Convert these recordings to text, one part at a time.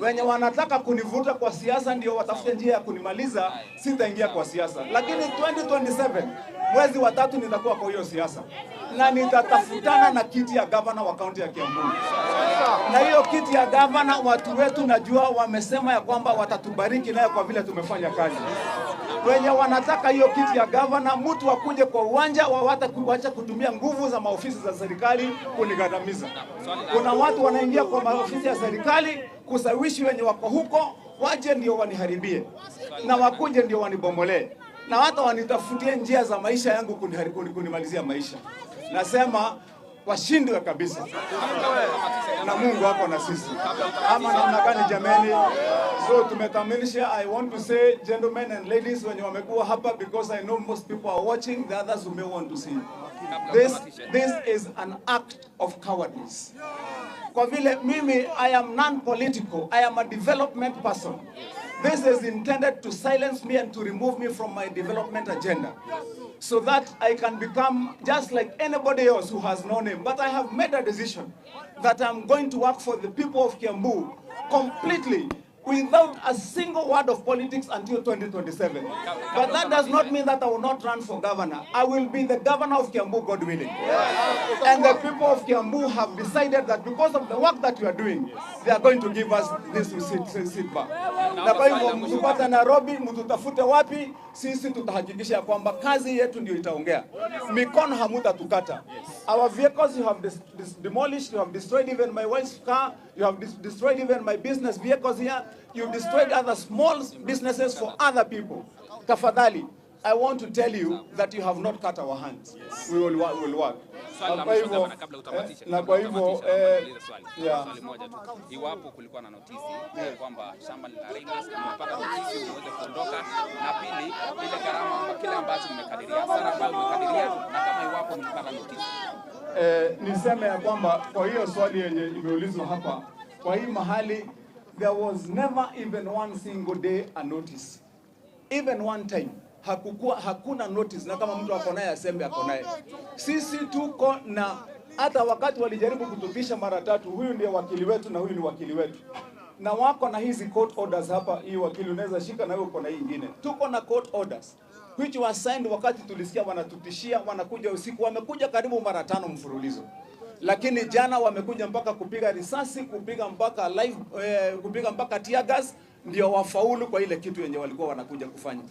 Wenye wanataka kunivuta kwa siasa ndio watafute njia ya kunimaliza, sitaingia kwa siasa. Lakini 2027 mwezi wa 3 nitakuwa kwa hiyo siasa. Na nitatafutana na kiti ya governor wa kaunti ya Kiambu. Na hiyo kiti ya governor watu wetu najua wamesema ya kwamba watatubariki nayo kwa vile tumefanya kazi. Wenye wanataka hiyo kiti ya governor, mtu akuje kwa uwanja kuacha kutumia nguvu za maofisi za serikali kunigandamiza. Kuna watu wanaingia kwa maofisi ya serikali kusawishi wenye wako huko waje ndio waniharibie na wakuje ndio wanibomolee na hata wanitafutie njia za maisha yangu kunimalizia maisha. Nasema washindwe kabisa, na Mungu wako na sisi. Ama namna gani jameni? So tumetamilisha. I want to say gentlemen and ladies wenye wamekuwa hapa, because I know most people are watching, the others who may want to see. This is an act of cowardice. Kwa vile mimi I am non-political, I am a development person. This is intended to silence me and to remove me from my development agenda, so that I can become just like anybody else who has no name. But I have made a decision that I'm going to work for the people of Kiambu completely, without a single word of politics until 2027. But that does not mean that I will not run for governor. I will be the governor of Kiambu, God willing. And the people of Kiambu have decided that because of the work that we are doing, they are going to give us this seat back. Na kwa hivyo mtupata Nairobi, mtutafute wapi, sisi tutahakikisha kwamba kazi yetu ndio itaongea. Mikono hamutatukata. Our vehicles you have demolished, you have destroyed even my wife's car, you have destroyed even my business vehicles here, you destroyed other small businesses for other people. Tafadhali, I want to tell you that you have not cut our hands. We will work. Na kwa hivyo swali moja tu. Iwapo kulikuwa na notisi kwamba shamba la Reynolds limepata notisi uweze kuondoka, na pili ile gharama ama kile ambacho mmekadiria, hasara ambayo mmekadiria, na kama iwapo mlipata notisi. Niseme ya kwamba kwa hiyo swali yenye imeulizwa hapa, kwa hii mahali there was never even one single day a notice. Even one time. Hakuna notice, na kama mtu ako naye aseme ako naye. Sisi tuko na, hata wakati walijaribu kutupisha mara 3, huyu ndiye wakili wetu na huyu ni wakili wetu. Na wako na hizi court orders hapa, hii wakili unaweza shika na wewe uko na hii nyingine. Tuko na court orders which were signed wakati tulisikia wanatutishia, wanakuja usiku, wamekuja karibu mara 5 mfululizo. Lakini jana wamekuja mpaka kupiga risasi, kupiga mpaka live, kupiga mpaka tear gas ndio wafaulu kwa ile kitu yenye walikuwa wanakuja kufanya.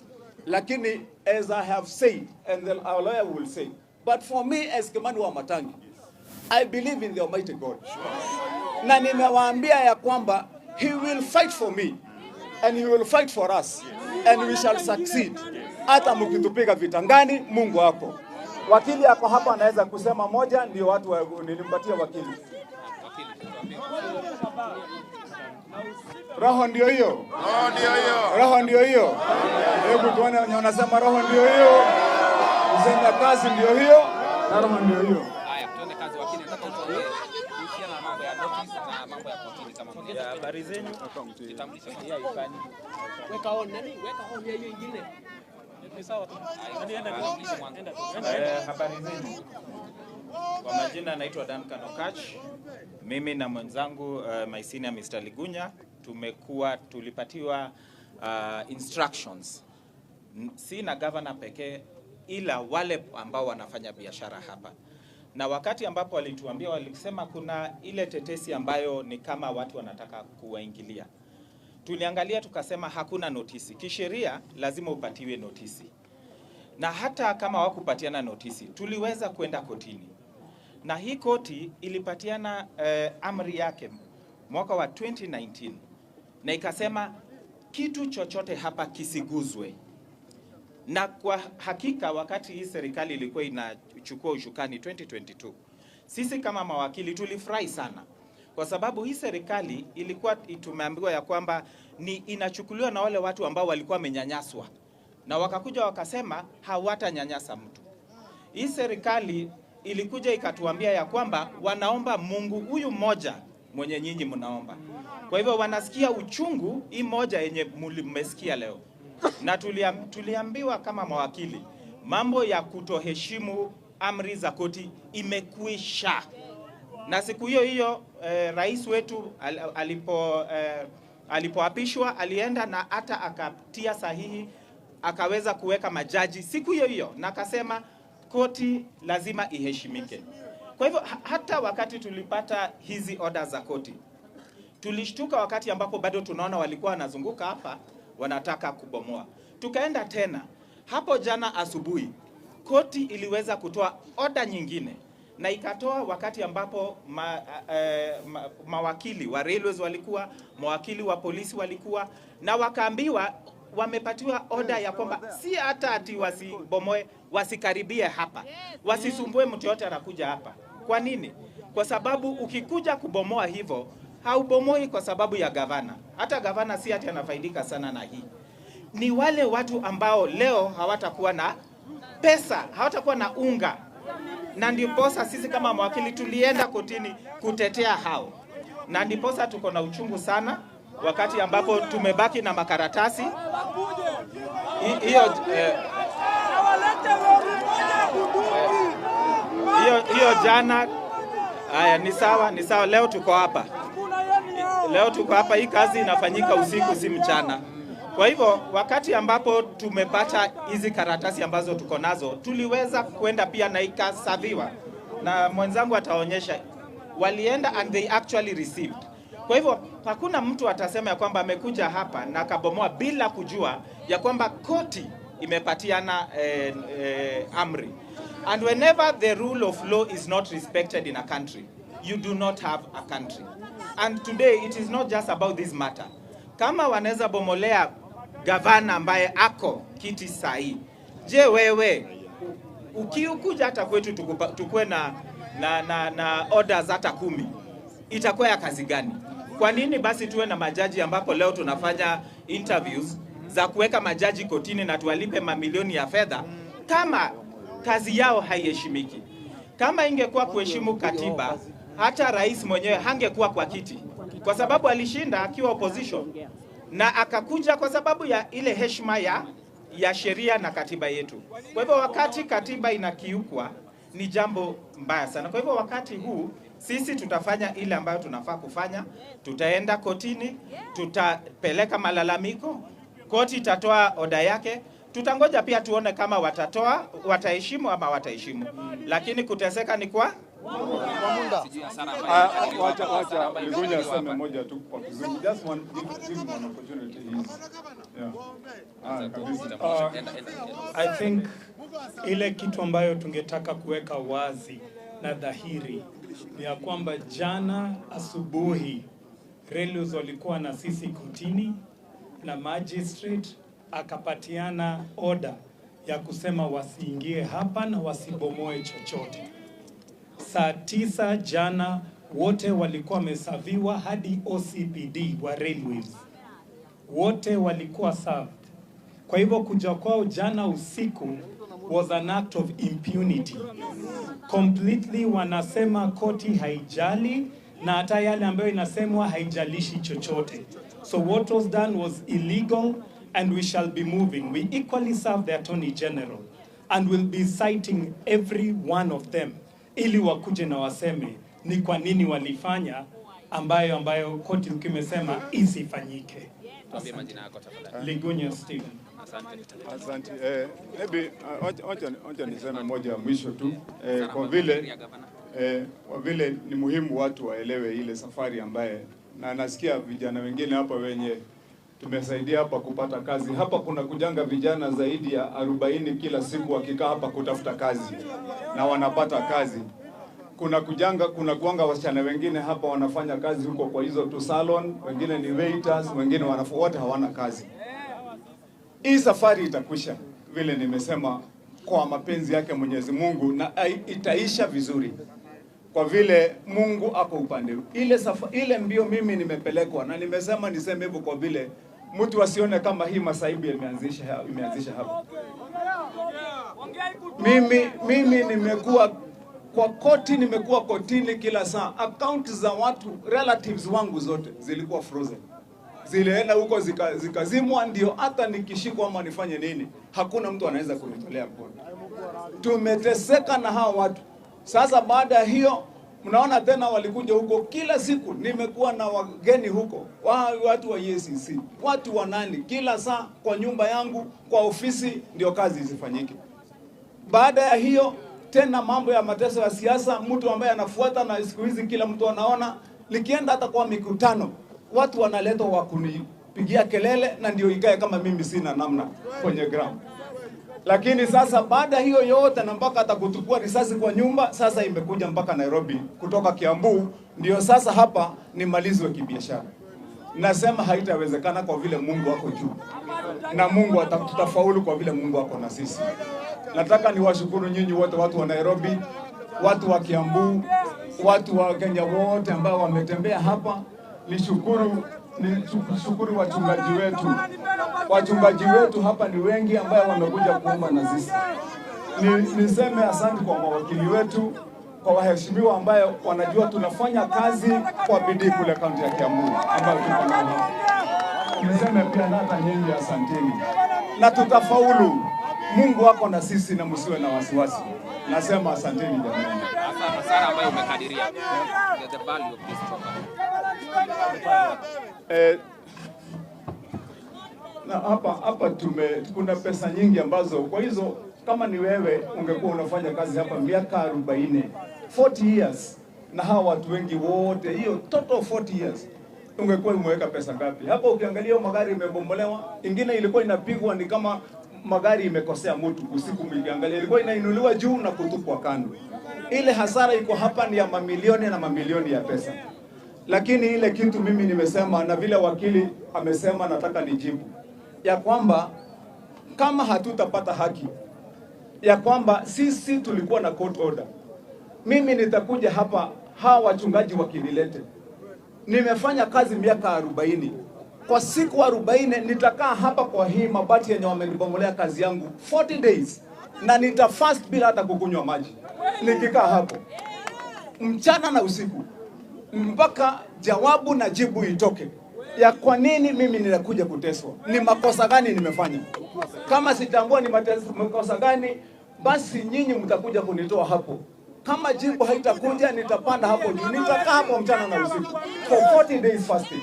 Lakini as I have said, and our lawyer will say, but for me as Kimani Wamatangi, I believe in the Almighty God. Na nimewaambia ya kwamba he will fight for me and he will fight for us and we shall succeed. Hata mkitupiga vita ngani, Mungu wako. Wakili yako hapa anaweza kusema moja, ndio watu nilimpatia wakili. Roho ndio hiyo. Roho ndio hiyo. Hebu tuone wanasema roho ndio hiyo. Mzenya kazi ndio hiyo. Na roho ndio hiyo. Haya, tuende kazi wakili, nataka tuone kuhusiana na mambo ya notice na mambo ya kotini kama mmoja. Habari zenu? Kitambulisho pia ifanye. Weka on nani? Weka on hiyo nyingine. Ni sawa tu. Habari zenu? Kwa majina naitwa Duncan Okach. Mimi na mwenzangu my senior Mr. Ligunya tulipatiwa instructions, si na governor pekee, ila wale ambao wanafanya biashara hapa. Na wakati ambapo walituambia, walisema kuna ile tetesi ambayo ni kama watu wanataka kuwaingilia. Tuliangalia tukasema hakuna notisi. Kisheria lazima upatiwe notisi. Na hata kama hawakupatiana notisi, tuliweza kwenda kotini. Na hii koti ilipatiana amri yake mwaka wa 2019. Na ikasema kitu chochote hapa kisiguzwe. Na kwa hakika wakati hii serikali ilikuwa inachukua ushukani 2022, sisi kama mawakili tulifurahi sana. Kwa sababu hii serikali ilikuwa tumeambiwa ya kwamba ni inachukuliwa na wale watu ambao walikuwa wamenyanyaswa. Na wakakuja wakasema hawatanyanyasa mtu. Hii serikali ilikuja ikatuambia ya kwamba wanaomba Mungu huyu mmoja mwenye nyinyi mnaomba. Kwa hivyo wanasikia uchungu hii moja yenye mmesikia leo. Na tuliambiwa kama mawakili, mambo ya kutoheshimu amri za koti imekwisha. Na siku hiyo hiyo rais wetu alipoapishwa alienda na hata akatia sahihi, akaweza kuweka majaji siku hiyo hiyo, na akasema koti lazima iheshimike. Kwa hivyo hata wakati tulipata hizi orders za koti, tulishtuka wakati ambapo bado tunaona walikuwa wanazunguka hapa wanataka kubomoa. Tukaenda tena hapo jana asubuhi, koti iliweza kutoa order nyingine, na ikatoa wakati ambapo mawakili wa railways walikuwa, mawakili wa polisi walikuwa, na wakaambiwa wamepatiwa order ya kwamba si hata ati wasibomoe, wasikaribie hapa, wasisumbue mtu yote anakuja hapa. Kwa nini? Kwa sababu ukikuja kubomoa hivyo, haubomoi kwa sababu ya gavana. Hata gavana si ati anafaidika sana na hii. Ni wale watu ambao leo hawatakuwa na pesa, hawatakuwa na unga. Na ndiposa sisi kama mawakili tulienda kotini kutetea hao. Na ndiposa tuko na uchungu sana wakati ambapo tumebaki na makaratasi. Hiyo jana. Haya, ni sawa, leo tuko hapa. Hii kazi inafanyika usiku, si mchana. Kwa hivyo wakati ambapo tumepata hizi karatasi ambazo tuko nazo, tuliweza kwenda pia na ikasaviwa, na mwenzangu ataonyesha walienda and they actually received. Kwa hivyo hakuna mtu atasema ya kwamba amekuja hapa na kabomoa bila kujua ya kwamba koti imepatiana amri. And whenever the rule of law is not respected in a country, you do not have a country. And today it is not just about this matter. Kama wanaweza bomolea gavana ambaye ako kiti sahi, je, wewe ukikuja hata kwetu tukue na orders hata 10, itakuwa ya kazi gani? Kwa nini basi tuwe na majaji ambapo leo tunafanya interviews za kuweka majaji kotini na tuwalipe mamilioni ya fedha kama kazi yao haiheshimiki? Kama ingekuwa kuheshimu katiba, hata rais mwenyewe hangekuwa kwa kiti, kwa sababu alishinda akiwa opposition, na akakuja kwa sababu ya ile heshima ya sheria na katiba yetu. Kwa hivyo wakati katiba inakiukwa ni jambo mbaya sana. Kwa hivyo wakati huu sisi tutafanya ile ambayo tunafaa kufanya, tutaenda kotini, tutapeleka malalamiko, koti itatoa oda yake, tutangoja pia tuone kama wataheshimu ama wataheshimu. Lakini kuteseka ni kwa wacha Ligunya sema moja tu kwa kizungu. Just one opportunity is I think ile kitu ambayo tungetaka kuweka wazi na dhahiri ni ya kwamba jana asubuhi railways walikuwa na sisi kotini na magistrate akapatiana order ya kusema wasiingie hapa na wasibomoe chochote. Saa 9 jana wote walikuwa wamesaviwa, hadi OCPD wa railways wote walikuwa served. Kwa hivyo kuja kwao jana usiku was an act of impunity. Completely wanasema koti haijali, na hata yale ambayo inasemwa haijalishi chochote. So what was done was illegal, and we shall be moving. We equally serve the Attorney General and will be citing every one of them ili wakuje na waseme ni kwa nini walifanya ambayo koti ukimesema isifanyike. Tuambie majina yako tafadhali. Ligunya Stephen. Asante. Wacha niseme moja mwisho tu. Kwa vile ni muhimu watu waelewe ile safari ambaye, na nasikia vijana wengine hapa wenye tumesaidia hapa kupata kazi. Hapa kuna kujanga vijana zaidi ya 40 kila siku wakikaa hapa kutafuta kazi na wanapata kazi. Kuna kuanga wasichana wengine hapa wanafanya kazi huko kwa hizo tu salon, wengine ni waiters, wengine wote hawana kazi. Hii safari itakwisha vile nimesema, kwa mapenzi yake Mwenyezi Mungu, na itaisha vizuri kwa vile Mungu ako upande. Ile mbio mimi nimepelekwa, na nimesema niseme hivyo kwa vile mtu asione kama hii masaibu imeanzisha hapa. Mimi nimekuwa kwa koti, nimekuwa kotini kila saa. Account za watu relatives wangu zote zilikuwa frozen, zilienda huko zikazimwa. Ndio hata nikishikwa ama nifanye nini, hakuna mtu anaweza kunitolea mkono. Tumeteseka na hao watu. Sasa baada ya hiyo Mnaona tena walikuja huko kila siku, nimekuwa na wageni huko, watu wa EACC, watu wa nani, kila saa kwa nyumba yangu, kwa ofisi, ndio kazi zifanyike. Baada ya hiyo tena mambo ya mateso ya siasa, mtu ambaye anafuata, na siku hizi kila mtu anaona, nikienda hata kwa mikutano watu wanaletwa wa kunipigia kelele, na ndio ikae kama mimi sina namna kwenye ground. Lakini sasa baada hiyo yote, na mpaka atakutukua risasi kwa nyumba, sasa imekuja mpaka Nairobi kutoka Kiambu, ndio sasa hapa nimalizwe kibiashara. Nasema haitawezekana kwa vile Mungu ako juu, na Mungu tutafaulu kwa vile Mungu ako na sisi. Nataka niwashukuru nyinyi wote, watu wa Nairobi, watu wa Kiambu, watu wa Kenya wote ambao wametembea hapa. Nishukuru wachungaji wetu. Wachungaji wetu hapa ni wengi ambao wamekuja kuomba na sisi. Niseme asante kwa mawakili wetu, kwa waheshimiwa ambao wanajua tunafanya kazi kwa bidii kule kaunti ya Kiambu ambao tuko nao. Niseme pia hata nyinyi asanteni. Na tutafaulu. Mungu wako na sisi, na msiwe na wasiwasi. Nasema asanteni jamani. Hasara ambayo umekadiria, the value of this property. Na hapa kuna pesa nyingi ambazo, kwa hizo kama ni wewe ungekuwa unafanya kazi hapa miaka 40 years, na hawa watu wengi wote, hiyo total 40 years, ungekuwa umeweka pesa ngapi? Hapa ukiangalia magari imebomolewa, ingine ilikuwa inapigwa ni kama magari imekosea mtu usiku, mliangalia ilikuwa inainuliwa juu na kutupwa kando. Ile hasara iko hapa ni ya mamilioni na mamilioni ya pesa. Lakini ile kitu mimi nimesema, na vile wakili amesema, nataka nijibu ya kwamba kama hatutapata haki, ya kwamba sisi tulikuwa na court order, mimi nitakuja hapa, hawa wachungaji wakinilete, nimefanya kazi miaka 40, kwa siku 40 nitakaa hapa kwa hii mabati yenye wamenibomolea kazi yangu 40 days, na nitafast bila hata kukunywa maji, nikikaa hapo mchana na usiku mpaka jawabu na jibu itoke ya kwa nini mimi ninakuja kuteswa, ni makosa gani nimefanya. Kama sitambua ni makosa gani, basi nyinyi mtakuja kunitoa hapo. Kama jibu haitakuja, nitapanda hapo juu, nitakaa hapo mchana na usiku for 40 days fasting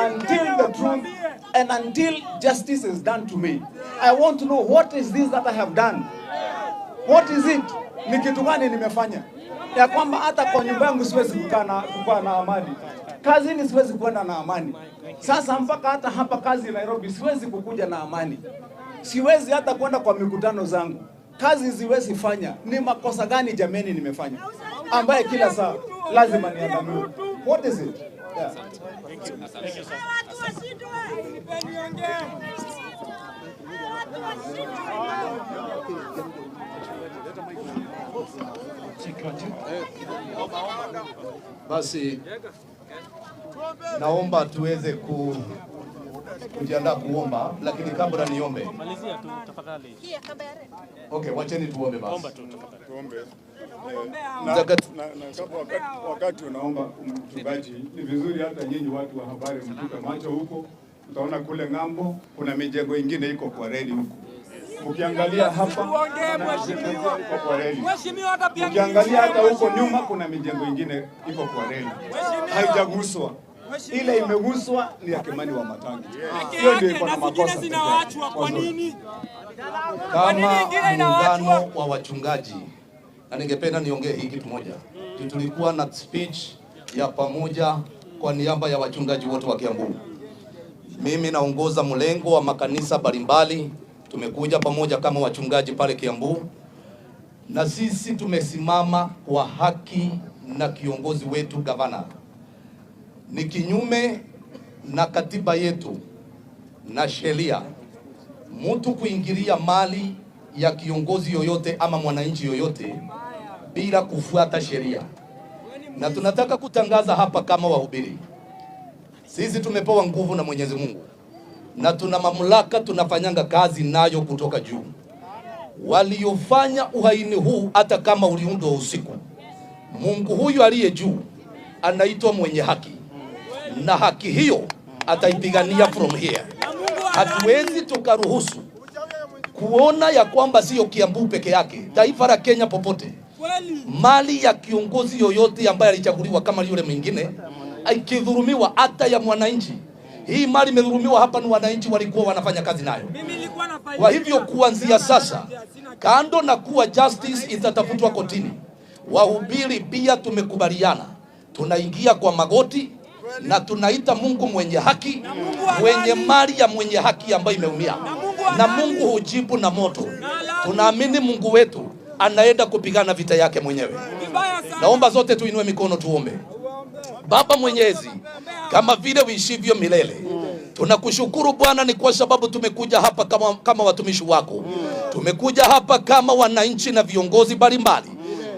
until the truth and until justice is done to me. I want to know what is this that I have done, what is it, ni kitu gani nimefanya, ya kwamba hata kwa nyumba yangu siwezi kukaa na amani, kazini siwezi kwenda na amani. Sasa mpaka hata hapa kazi Nairobi siwezi kukuja na amani, siwezi hata kwenda kwa mikutano zangu, kazi siwezi fanya. Ni makosa gani jameni nimefanya ambaye kila saa lazima niandamwe? What is it? Yeah. Basi naomba tuweze kujiandaa kuomba, lakini kabla niombe. Malizia tu tafadhali. Okay, wacheni tuombe basi. Omba tu tafadhali. Tuombe. Wakati unaomba mchungaji, ni vizuri hata nyinyi watu wa habari mtupe macho huko. Utaona kule ng'ambo kuna mijengo ingine iko kwa reli huko. Ukiangalia hapa iko kwa reli. Ukiangalia hata huko nyuma kuna mijengo ingine iko kwa reli. Haijaguswa. Ile imeguswa ni ya Kimani wa Matangi. Hiyo ndio iko na makosa. Kwa nini? Kama muungano wa wachungaji, na ningependa niongee hii kitu moja. Tulikuwa na speech ya pamoja kwa niaba ya wachungaji wote wa Kiambu. Mimi naongoza mlengo wa makanisa mbalimbali, tumekuja pamoja kama wachungaji pale Kiambu, na sisi tumesimama kwa haki na kiongozi wetu gavana. Ni kinyume na katiba yetu na sheria mtu kuingilia mali ya kiongozi yoyote ama mwananchi yoyote bila kufuata sheria. Na tunataka kutangaza hapa kama wahubiri, sisi tumepewa nguvu na Mwenyezi Mungu na tuna mamlaka, tunafanyanga kazi nayo kutoka juu. Waliofanya uhaini huu, hata kama uliundwa usiku, Mungu huyu aliye juu anaitwa mwenye haki, na haki hiyo ataipigania from here. Hatuwezi tukaruhusu kuona ya kwamba sio Kiambu peke yake, taifa la Kenya popote Mali ya kiongozi yoyote ambaye alichaguliwa kama yule mwingine ikidhulumiwa, hata ya mwananchi, hii mali imedhulumiwa hapa, ni wananchi walikuwa wanafanya kazi nayo. Kwa hivyo kuanzia sasa, kando na kuwa justice itatafutwa kotini, wahubiri pia tumekubaliana, tunaingia kwa magoti na tunaita Mungu mwenye haki, mwenye mali ya mwenye haki ambayo imeumia, na Mungu hujibu na moto. Tunaamini Mungu wetu anaenda kupigana vita yake mwenyewe. Naomba zote tuinue mikono tuombe. Baba Mwenyezi, kama vile uishivyo milele, tunakushukuru Bwana, ni kwa sababu tumekuja hapa kama watumishi wako. Tumekuja hapa kama wananchi na viongozi mbalimbali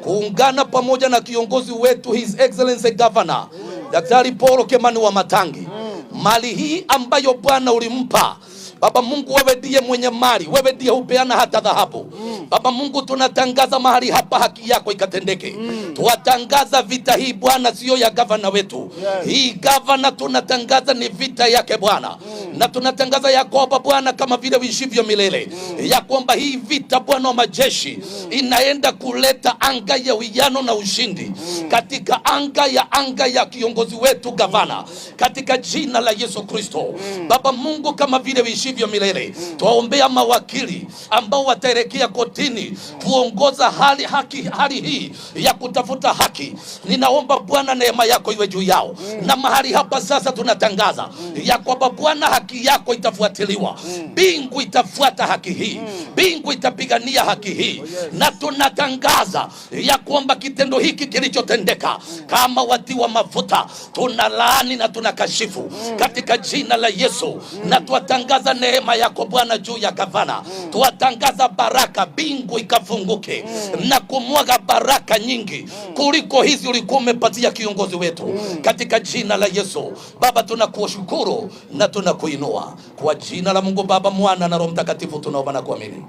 kuungana pamoja na kiongozi wetu His Excellency Governor Daktari Paul Kimani Wamatangi. Mali hii ambayo Bwana ulimpa Baba Mungu, wewe ndiye mwenye mali, wewe ndiye hupeana hata dhahabu. Baba Mungu, tunatangaza mahali hapa haki yako ikatendeke. Tuwatangaza vita hii Bwana sio ya gavana wetu. Hii gavana tunatangaza ni vita yake Bwana. Na tunatangaza ya kwamba Bwana, kama vile uishivyo milele, ya kwamba hii vita Bwana wa majeshi inaenda kuleta anga ya uwiano na ushindi katika anga ya kiongozi wetu gavana, katika jina la Yesu Kristo. Baba Mungu, kama vile uishivyo milele, tuwaombea mawakili ambao wataelekea kotini kuongoza hali hii ya kutafuta haki. Ninaomba Bwana neema yako iwe juu yao, na mahali hapa sasa tunatangaza ya kwamba Bwana haki yako itafuatiliwa. Bingu itafuata haki hii, bingu itapigania haki hii, na tunatangaza ya kwamba kitendo hiki kilichotendeka kama watiwa mafuta, tunalaani na tunakashifu katika jina la Yesu, na tuwatangaza neema yako Bwana juu ya gavana. Tuwatangaza baraka, bingu ikafunguke na kumwaga baraka nyingi kuliko hizi ulikuwa umepatia kiongozi wetu katika jina la Yesu. Baba, tunakushukuru na tunakuinua kwa jina la Mungu Baba, Mwana na Roho Mtakatifu tunaomba na kuamini.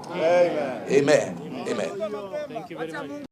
Amen. Amen. Amen.